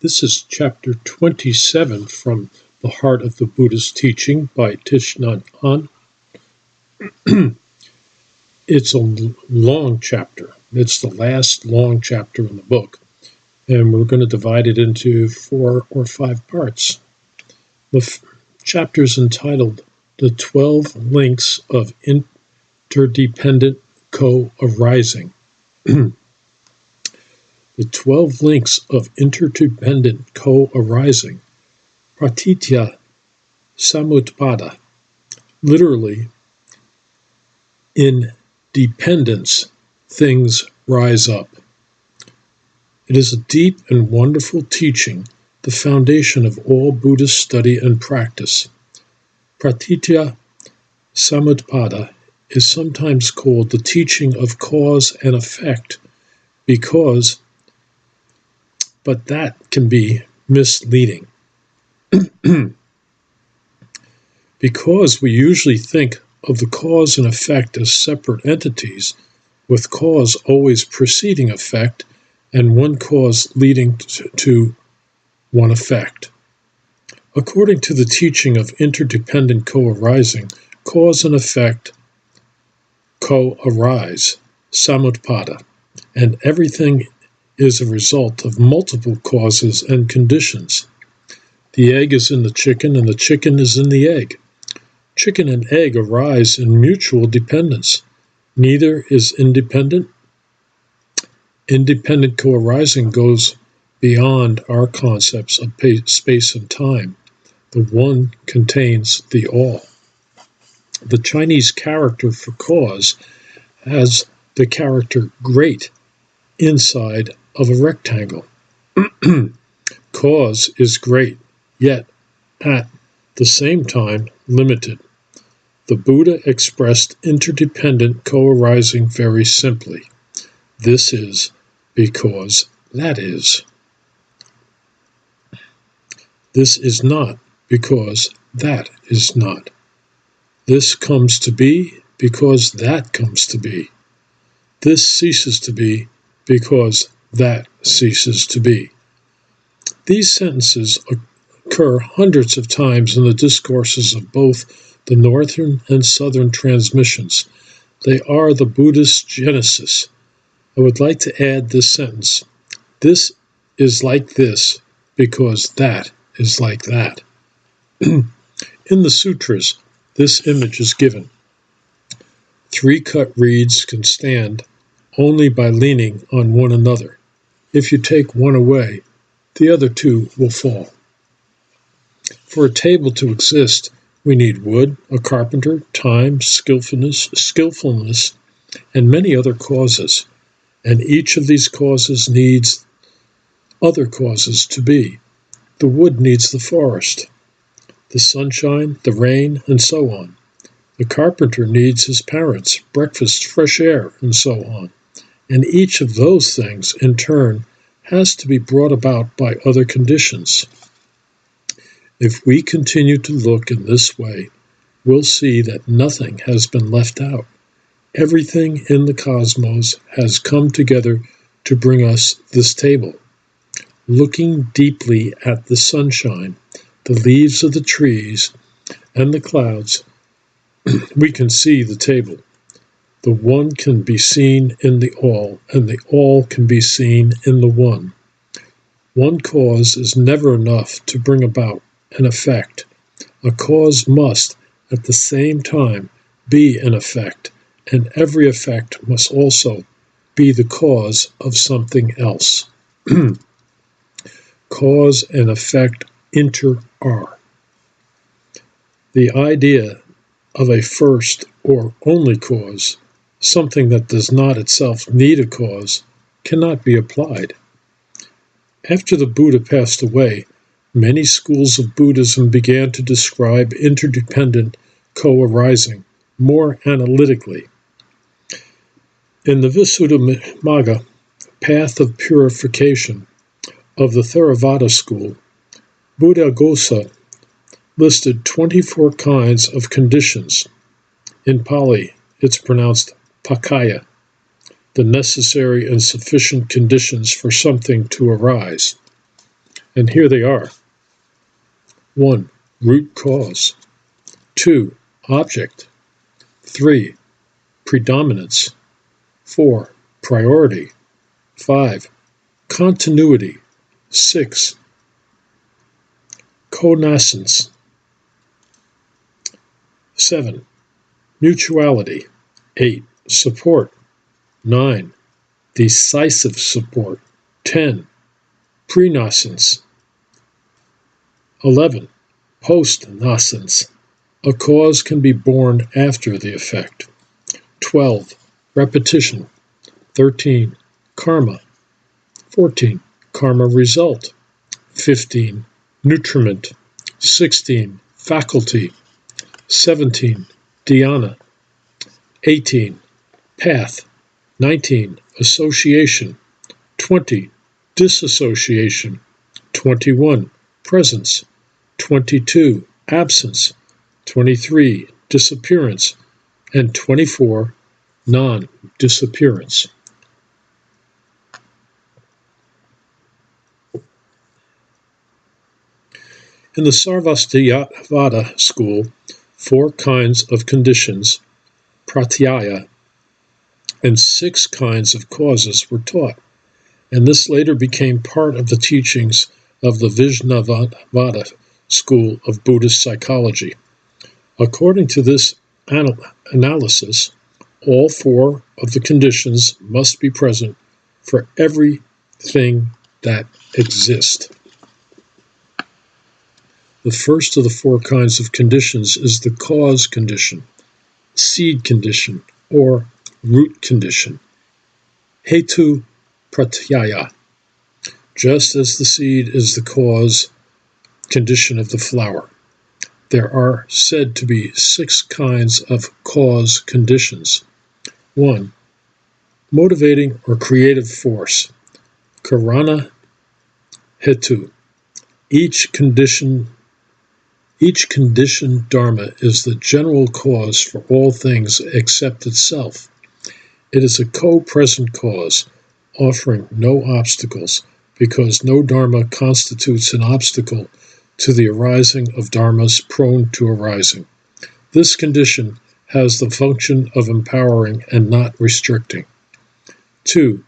This is chapter 27 from The Heart of the Buddha's Teaching by Thich Nhat Hanh. It's a long chapter. It's the last long chapter in the book, and we're going to divide it into 4 or 5 parts. The chapter is entitled The 12 Links of Interdependent Co-Arising. The 12 links of interdependent co-arising, pratitya samutpada, literally, in dependence, things rise up. It is a deep and wonderful teaching, the foundation of all Buddhist study and practice. Pratitya samutpada is sometimes called the teaching of cause and effect but that can be misleading. Because we usually think of the cause and effect as separate entities, with cause always preceding effect and one cause leading to one effect. According to the teaching of interdependent co-arising, cause and effect co-arise, samutpada, and everything is a result of multiple causes and conditions. The egg is in the chicken and the chicken is in the egg. Chicken and egg arise in mutual dependence. Neither is independent. Independent co-arising goes beyond our concepts of space and time. The one contains the all. The Chinese character for cause has the character great inside of a rectangle. Cause is great, yet at the same time limited. The Buddha expressed interdependent co-arising very simply. This is because that is. This is not because that is not. This comes to be because that comes to be. This ceases to be because that ceases to be. These sentences occur hundreds of times in the discourses of both the northern and southern transmissions. They are the Buddhist genesis. I would like to add this sentence. This is like this because that is like that. In the sutras, this image is given. 3 cut reeds can stand only by leaning on one another. If you take one away, the other 2 will fall. For a table to exist, we need wood, a carpenter, time, skillfulness, and many other causes. And each of these causes needs other causes to be. The wood needs the forest, the sunshine, the rain, and so on. The carpenter needs his parents, breakfast, fresh air, and so on. And each of those things, in turn, has to be brought about by other conditions. If we continue to look in this way, we'll see that nothing has been left out. Everything in the cosmos has come together to bring us this table. Looking deeply at the sunshine, the leaves of the trees, and the clouds, we can see the table. The one can be seen in the all, and the all can be seen in the one. One cause is never enough to bring about an effect. A cause must, at the same time, be an effect, and every effect must also be the cause of something else. Cause and effect inter-are. The idea of a first or only cause, something that does not itself need a cause, cannot be applied. After the Buddha passed away, many schools of Buddhism began to describe interdependent co-arising more analytically. In the Visuddhimagga, Path of Purification, of the Theravada school, Buddhaghosa listed 24 kinds of conditions. In Pali, it's pronounced pakaya, the necessary and sufficient conditions for something to arise. And here they are. 1. Root cause. 2. Object. 3. Predominance. 4. Priority. 5. Continuity. 6. Connaissance. 7. Mutuality. 8. Support. 9. Decisive support. 10. Pre-nascence. 11. Post-nascence. A cause can be born after the effect. 12. Repetition. 13. Karma. 14. Karma result. 15. Nutriment. 16. Faculty. 17. Dhyana. 18. Path. 19. Association. 20. Disassociation. 21. Presence. 22. Absence. 23. Disappearance. And 24. Non-disappearance. In the Sarvastivada school, 4 kinds of conditions, pratyaya, and 6 kinds of causes were taught, and this later became part of the teachings of the Vijnanavada school of Buddhist psychology. According to this analysis, all 4 of the conditions must be present for everything that exists. The first of the 4 kinds of conditions is the cause condition, seed condition, or root condition. Hetu pratyaya. Just as the seed is the cause condition of the flower, there are said to be 6 kinds of cause conditions. 1. Motivating or creative force, karana hetu. Each conditioned dharma is the general cause for all things except itself. It is a co-present cause, offering no obstacles, because no dharma constitutes an obstacle to the arising of dharmas prone to arising. This condition has the function of empowering and not restricting. 2.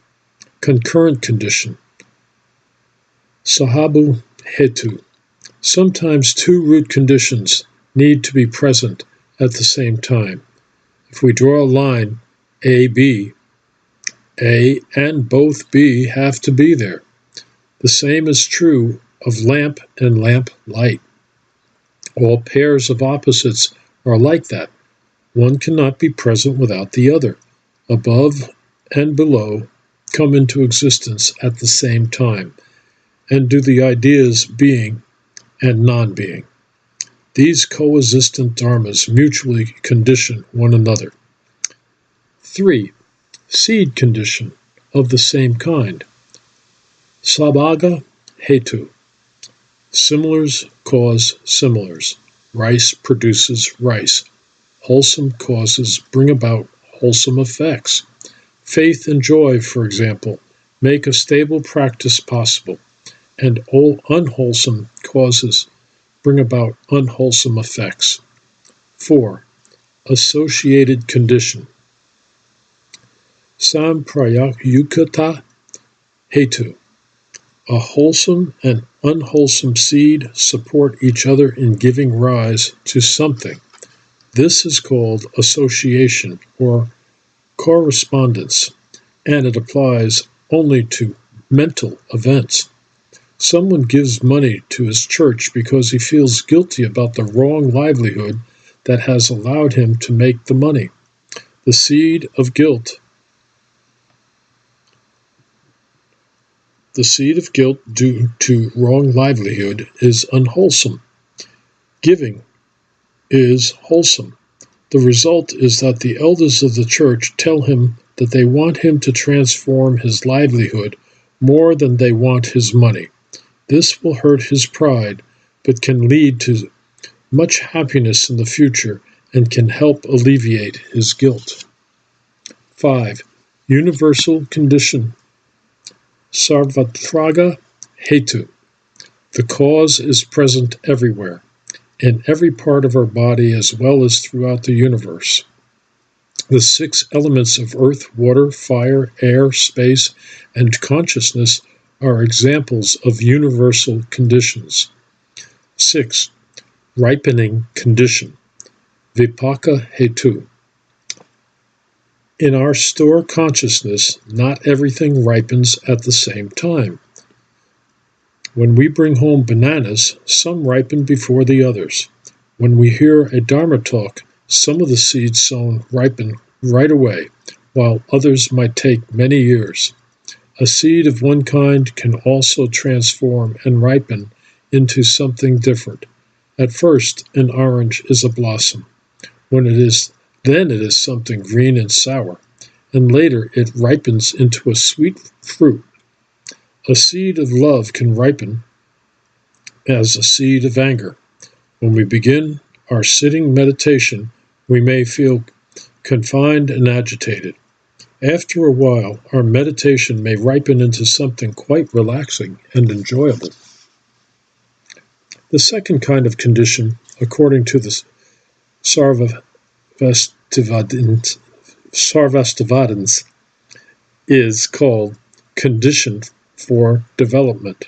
Concurrent condition, sahabhu hetu. Sometimes 2 root conditions need to be present at the same time. If we draw a line A and both B have to be there. The same is true of lamp and lamp light. All pairs of opposites are like that. One cannot be present without the other. Above and below come into existence at the same time, and do the ideas being and non-being. These coexistent dharmas mutually condition one another. 3. Seed condition of the same kind. Sabhaga hetu. Similars cause similars. Rice produces rice. Wholesome causes bring about wholesome effects. Faith and joy, for example, make a stable practice possible, and all unwholesome causes bring about unwholesome effects. 4. Associated condition. Samprayukta hetu. A wholesome and unwholesome seed support each other in giving rise to something. This is called association or correspondence, and it applies only to mental events. Someone gives money to his church because he feels guilty about the wrong livelihood that has allowed him to make the money. The seed of guilt due to wrong livelihood is unwholesome. Giving is wholesome. The result is that the elders of the church tell him that they want him to transform his livelihood more than they want his money. This will hurt his pride, but can lead to much happiness in the future and can help alleviate his guilt. 5. Universal condition. Sarvatraga hetu. The cause is present everywhere, in every part of our body as well as throughout the universe. The 6 elements of earth, water, fire, air, space, and consciousness are examples of universal conditions. 6. Ripening condition. Vipaka hetu. In our store consciousness, not everything ripens at the same time. When we bring home bananas, some ripen before the others. When we hear a Dharma talk, some of the seeds sown ripen right away, while others might take many years. A seed of one kind can also transform and ripen into something different. At first, an orange is a blossom. Then it is something green and sour, and later it ripens into a sweet fruit. A seed of love can ripen as a seed of anger. When we begin our sitting meditation, we may feel confined and agitated. After a while, our meditation may ripen into something quite relaxing and enjoyable. The second kind of condition, according to the Sarvastivadins, is called condition for development.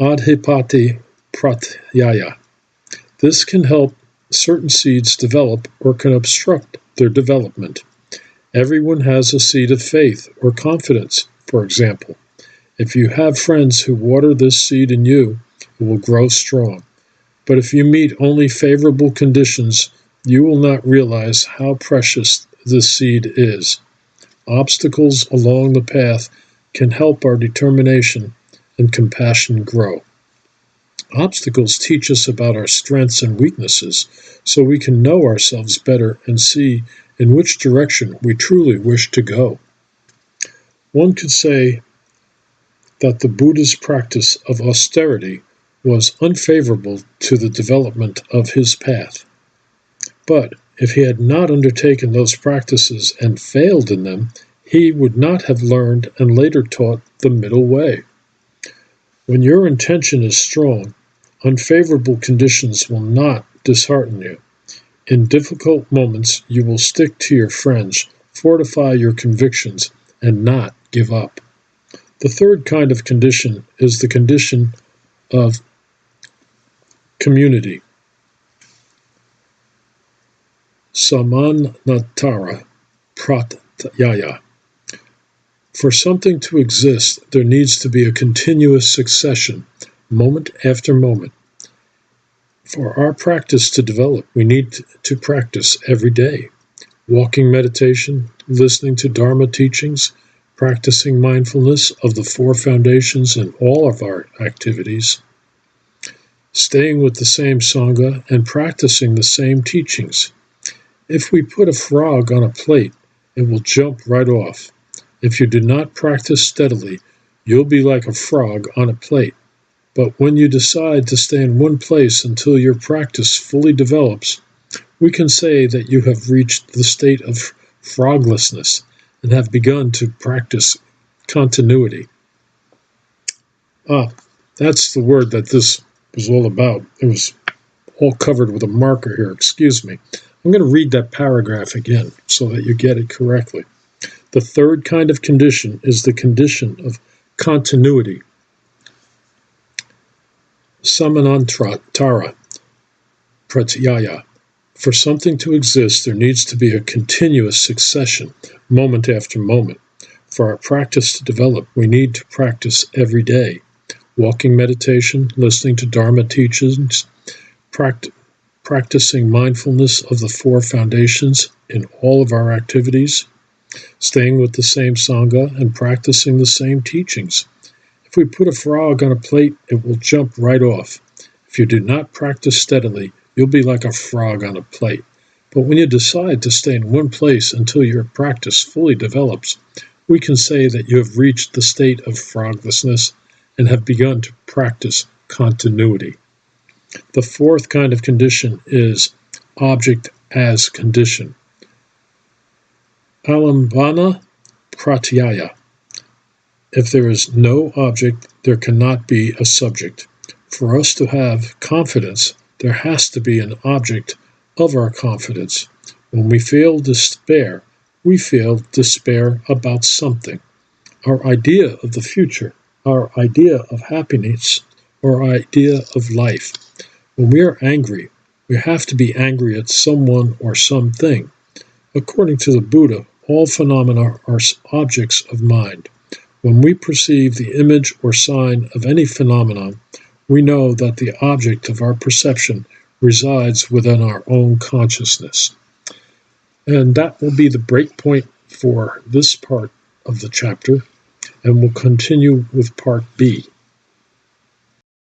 Adhipati pratyaya. This can help certain seeds develop or can obstruct their development. Everyone has a seed of faith or confidence, for example. If you have friends who water this seed in you, it will grow strong. But if you meet only favorable conditions, you will not realize how precious this seed is. Obstacles along the path can help our determination and compassion grow. Obstacles teach us about our strengths and weaknesses, so we can know ourselves better and see in which direction we truly wish to go. One could say that the Buddha's practice of austerity was unfavorable to the development of his path. But if he had not undertaken those practices and failed in them, he would not have learned and later taught the middle way. When your intention is strong, unfavorable conditions will not dishearten you. In difficult moments, you will stick to your friends, fortify your convictions, and not give up. The third kind of condition is the condition of community. Samanatara pratyaya. For something to exist, there needs to be a continuous succession, moment after moment. For our practice to develop, we need to practice every day. Walking meditation, listening to Dharma teachings, practicing mindfulness of the 4 foundations in all of our activities, staying with the same Sangha, and practicing the same teachings. If we put a frog on a plate, it will jump right off. If you do not practice steadily, you'll be like a frog on a plate. But when you decide to stay in one place until your practice fully develops, we can say that you have reached the state of froglessness and have begun to practice continuity. That's the word that this was all about. It was all covered with a marker here, excuse me. I'm going to read that paragraph again so that you get it correctly. The third kind of condition is the condition of continuity. Samanantara pratyaya. For something to exist, there needs to be a continuous succession, moment after moment. For our practice to develop, we need to practice every day. Walking meditation, listening to Dharma teachings, practicing mindfulness of the 4 foundations in all of our activities, staying with the same Sangha, and practicing the same teachings. If we put a frog on a plate, it will jump right off. If you do not practice steadily, you'll be like a frog on a plate. But when you decide to stay in one place until your practice fully develops, we can say that you have reached the state of froglessness and have begun to practice continuity. The fourth kind of condition is object as condition. Alambana pratyaya. If there is no object, there cannot be a subject. For us to have confidence, there has to be an object of our confidence. When we feel despair, we feel despair about something. Our idea of the future, our idea of happiness, our idea of life. When we are angry, we have to be angry at someone or something. According to the Buddha, all phenomena are objects of mind. When we perceive the image or sign of any phenomenon, we know that the object of our perception resides within our own consciousness. And that will be the break point for this part of the chapter, and we'll continue with part B.